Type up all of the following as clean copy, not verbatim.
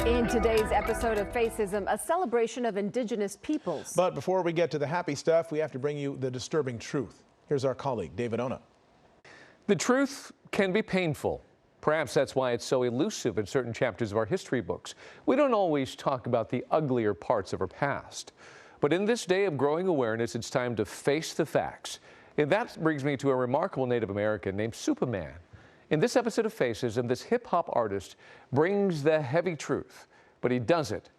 In today's episode of Facism, a celebration of indigenous peoples. But before we get to the happy stuff, we have to bring you the disturbing truth. Here's our colleague, David Ona. The truth can be painful. Perhaps that's why it's so elusive in certain chapters of our history books. We don't always talk about the uglier parts of our past. But in this day of growing awareness, it's time to face the facts. And that brings me to a remarkable Native American named Supaman. In this episode of Facism, this hip-hop artist brings the heavy truth, but he does it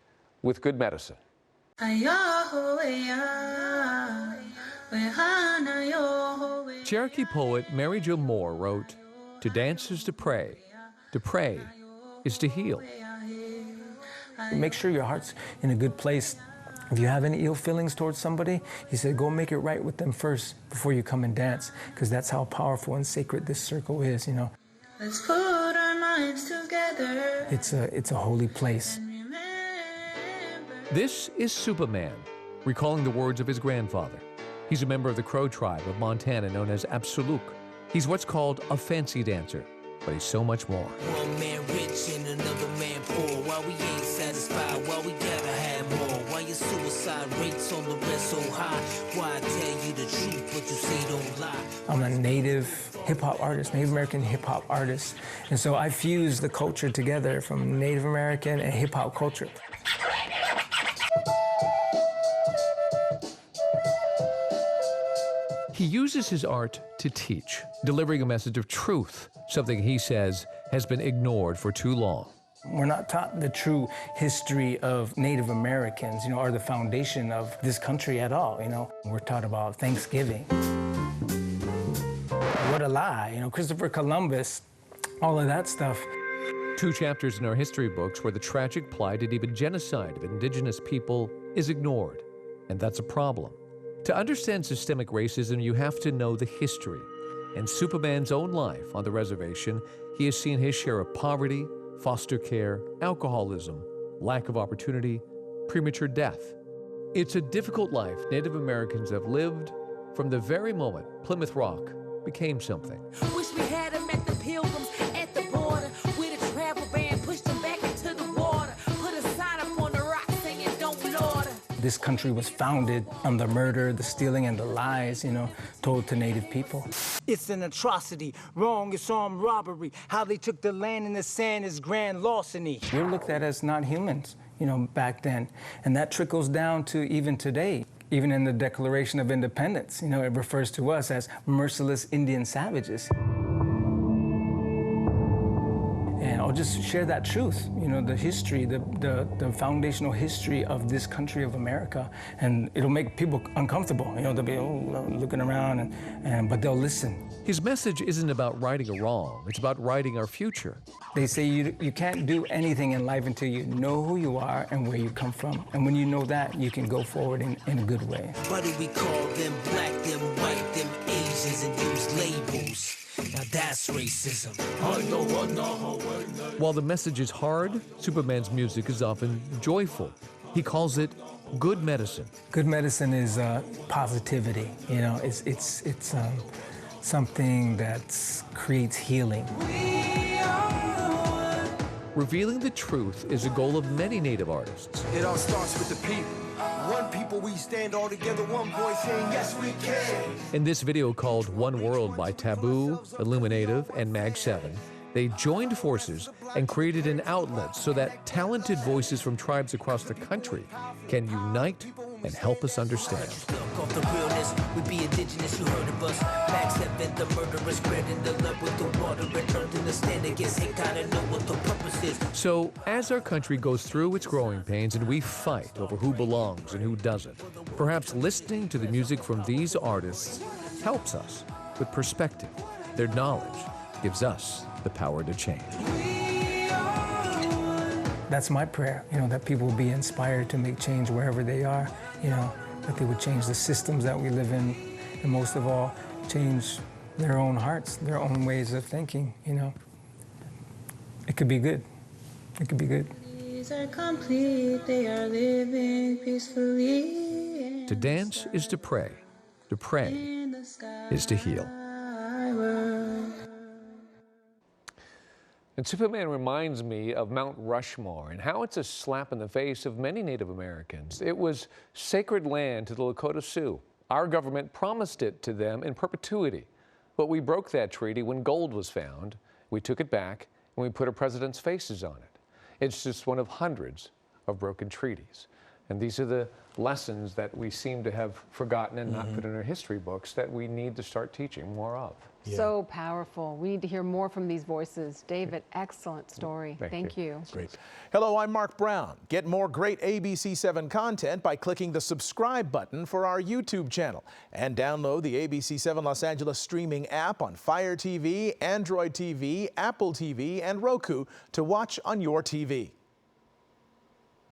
with good medicine. Cherokee poet Mary Jo Moore wrote, "To dance is to pray is to heal." Make sure your heart's in a good place. If you have any ill feelings towards somebody, he said, go make it right with them first before you come and dance, because that's how powerful and sacred this circle is, you know. Let's put our minds together. It's a holy place. This is Supaman, recalling the words of his grandfather. He's a member of the Crow tribe of Montana known as Absoluk. He's what's called a fancy dancer, but he's so much more. One man rich and another man poor. Why we ain't satisfied? Why we gotta have more? Why your suicide rates on the rest so high? Why I tell you the truth, but you say don't lie? I'm a native hip-hop artist, Native American hip-hop artist. And so I fuse the culture together from Native American and hip-hop culture. He uses his art to teach, delivering a message of truth, something he says has been ignored for too long. We're not taught the true history of Native Americans, you know, or the foundation of this country at all, you know. We're taught about Thanksgiving. What a lie, you know, Christopher Columbus, all of that stuff. 2 chapters in our history books where the tragic plight and even genocide of indigenous people is ignored, and that's a problem. To understand systemic racism, you have to know the history. In Supaman's own life on the reservation, he has seen his share of poverty, foster care, alcoholism, lack of opportunity, premature death. It's a difficult life Native Americans have lived from the very moment Plymouth Rock became something. Wish we had them at the Pilgrims at the border, where the travel ban pushed them back into the water. Put a sign up on the rock saying don't loiter. This country was founded on the murder, the stealing, and the lies, you know, told to Native people. It's an atrocity. Wrong is armed robbery. How they took the land and the sand is grand larceny. We were looked at as not humans, you know, back then. And that trickles down to even today. Even in the Declaration of Independence, you know, it refers to us as merciless Indian savages. And I'll just share that truth, you know, the history, the foundational history of this country of America. And it'll make people uncomfortable. You know, they'll be looking around, but they'll listen. His message isn't about righting a wrong, it's about righting our future. They say you can't do anything in life until you know who you are and where you come from. And when you know that, you can go forward in a good way. Why do we call them black, them white, them Asians, and use labels? Now that's racism. While the message is hard, Supaman's music is often joyful. He calls it good medicine. Good medicine is positivity. You know, it's something that creates healing. Revealing the truth is a goal of many Native artists. It all starts with the people. One people, we stand all together, one voice saying, yes, we can. In this video called One World by Taboo, Illuminative, and Mag7, they joined forces and created an outlet so that talented voices from tribes across the country can unite and help us understand. Off the realness, we be indigenous, you heard of us. Mag7, the murderers, spreading the love with the water and earth in the stand against hate, gotta know what the purpose is. So, as our country goes through its growing pains and we fight over who belongs and who doesn't, perhaps listening to the music from these artists helps us with perspective. Their knowledge gives us the power to change. That's my prayer, you know, that people will be inspired to make change wherever they are, you know, that they would change the systems that we live in, and most of all, change their own hearts, their own ways of thinking, you know. It could be good. It could be good. These are complete, they are living peacefully. To dance is to pray is to heal. And Supaman reminds me of Mount Rushmore and how it's a slap in the face of many Native Americans. It was sacred land to the Lakota Sioux. Our government promised it to them in perpetuity. But we broke that treaty when gold was found. We took it back and we put our president's faces on it. It's just one of hundreds of broken treaties. And these are the lessons that we seem to have forgotten and not put in our history books that we need to start teaching more of. Yeah. So powerful. We need to hear more from these voices. David, excellent story. Thank you. Great. Hello, I'm Mark Brown. Get more great ABC7 content by clicking the subscribe button for our YouTube channel. And download the ABC7 Los Angeles streaming app on Fire TV, Android TV, Apple TV, and Roku to watch on your TV.